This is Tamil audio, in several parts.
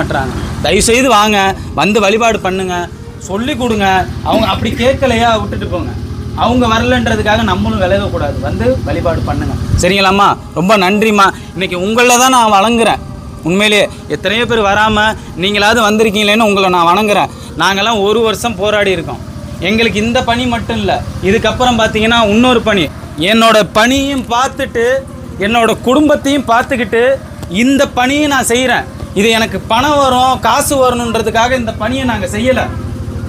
மாட்டுறாங்க. தயவுசெய்து வாங்க, வந்து வழிபாடு பண்ணுங்க, சொல்லி கொடுங்க. அவங்க அப்படி கேட்கலையா விட்டுட்டு போங்க. அவங்க வரலன்றதுக்காக நம்மளும் விளையக்கூடாது, வந்து வழிபாடு பண்ணுங்க. சரிங்களாம்மா? ரொம்ப நன்றிம்மா. இன்றைக்கி உங்களில் தான் நான் வணங்குறேன். உண்மையிலேயே எத்தனையோ பேர் வராமல் நீங்களாவது வந்திருக்கீங்களேன்னு உங்களை நான் வணங்குறேன். நாங்கள்லாம் 1 வருஷம் போராடி இருக்கோம். எங்களுக்கு இந்த பணி மட்டும் இல்லை, இதுக்கப்புறம் பார்த்தீங்கன்னா இன்னொரு பணி, என்னோட பணியும் பார்த்துட்டு என்னோட குடும்பத்தையும் பார்த்துக்கிட்டு இந்த பணியை நான் செய்கிறேன். இது எனக்கு பணம் வரும், காசு வரணுன்றதுக்காக இந்த பணியை நாங்கள் செய்யலை.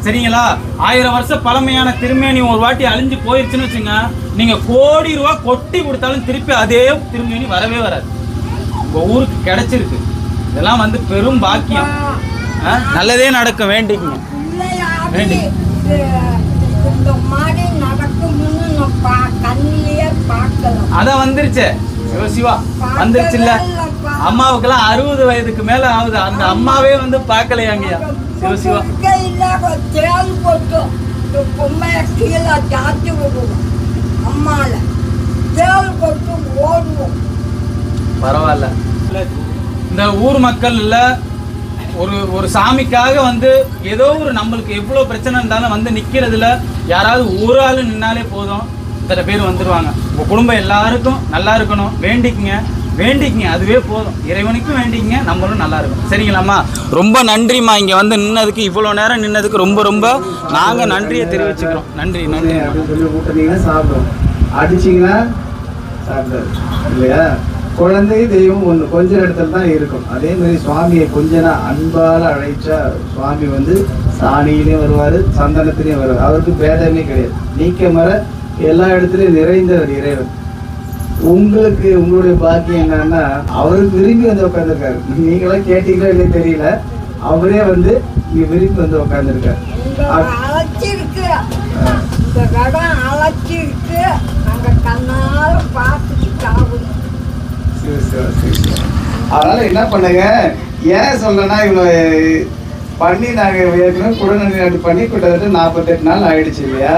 சரிங்களா? 1000 வருஷம் பழமையான திருமேனி ஒரு வாட்டி அழிஞ்சு போயிடுச்சுன்னு வச்சுங்க, நீங்கள் கோடி ரூபா கொட்டி கொடுத்தாலும் திருப்பி அதே திருமேனி வரவே வராது. உங்கள் ஊருக்கு கிடைச்சிருக்கு. இதெல்லாம் வந்து பெரும் பாக்கியம். நல்லதே நடக்கும். வேண்டிக்குங்க. வேண்டி அதான் வந்துருச்சு. சிவா வந்துருச்சு இல்ல? அம்மாவுக்கெல்லாம் 60 வயதுக்கு மேல ஆகுது. அந்த அம்மாவே வந்து பார்க்கலையாங்கய்யா. சிவசிவா பரவாயில்ல. இந்த ஊர் மக்கள் இல்ல, ஒரு சாமிக்காக வந்து ஏதோ ஒரு நம்மளுக்கு எவ்வளோ பிரச்சனை இருந்தாலும் வந்து நிற்கிறதுல யாராவது ஒரு ஆள் நின்னாலே போதும், இத்தனை பேர் வந்துடுவாங்க. உங்கள் குடும்பம் எல்லாருக்கும் நல்லா இருக்கணும். வேண்டிக்குங்க, அதுவே போதும். இறைவனுக்கும் வேண்டிக்குங்க, நம்மளும் நல்லா இருக்கும். சரிங்களாம்மா? ரொம்ப நன்றிம்மா. இங்கே வந்து நின்னதுக்கு, இவ்வளோ நேரம் நின்னதுக்கு ரொம்ப ரொம்ப நாங்கள் நன்றியை தெரிவிச்சுக்கிறோம். நன்றி. சாப்பிடும் அடிச்சிங்கன்னா சாப்பிடாது இல்லையா? குழந்தை தெய்வம் ஒன்று கொஞ்ச இடத்துல தான் இருக்கும். அதே மாதிரி சுவாமியை கொஞ்சனா அன்பால் அழைச்சா சுவாமி வந்து சாணியிலையும் வருவார், சந்தனத்திலையும் வருவார். அவருக்கு பேதமே கிடையாது. நீக்க மர எல்லா இடத்துலையும் நிறைந்தவர் இறைவன். உங்களுக்கு உங்களுடைய பாக்கியம் என்னன்னா, அவருக்கு விரும்பி வந்து உட்காந்துருக்காரு. நீங்களாம் கேட்டீங்களா இல்லையே தெரியல, அவரே வந்து இங்க விரும்பி வந்து உட்காந்துருக்காரு. அதனால என்ன பண்ணுங்க, ஏன் சொல்றேன்னா, இவ்வளோ பண்ணி நாங்கள் ஏற்கனவே குடநீர் பண்ணி கிட்டத்தட்ட 48 நாள் ஆயிடுச்சு இல்லையா?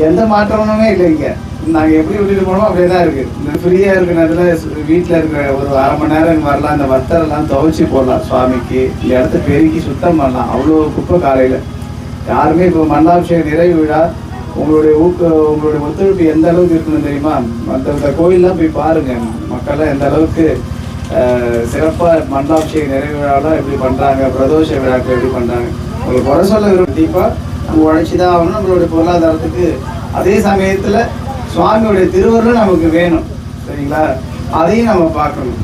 எந்த மாற்றமுமே இல்லைங்க. நாங்கள் எப்படி விட்டுட்டு போனோமோ அப்படியே தான் இருக்குது. இந்த ஃப்ரீயாக இருக்கிற நேரத்தில் வீட்டில் இருக்கிற ஒரு 1/2 மணி நேரம் வரலாம், இந்த வத்தரெல்லாம் துவைச்சி போடலாம், சுவாமிக்கு இந்த இடத்த பெருக்கி சுத்தம் பண்ணலாம். அவ்வளோ குப்பை காலையில். யாருமே இப்போ மண்டாபிஷேக நிறைவு விழா உங்களுடைய ஒத்துழைப்பு எந்த அளவுக்கு இருக்கணும் தெரியுமா? மற்ற கோயிலெலாம் போய் பாருங்கள், மக்கள்லாம் எந்த அளவுக்கு சிறப்பாக மண்டாபிஷேக நிறைவு விழாலாம் எப்படி பண்ணுறாங்க, பிரதோஷ விழாக்கள் எப்படி பண்ணுறாங்க. உங்களுக்கு குறை சொல்ல கண்டிப்பாக நம்ம உழைச்சி தான் ஆகணும் நம்மளுடைய பொருளாதாரத்துக்கு. அதே சமயத்தில் சுவாமியோடைய திருவருளும் நமக்கு வேணும். சரிங்களா? அதையும் நம்ம பார்க்கணும்.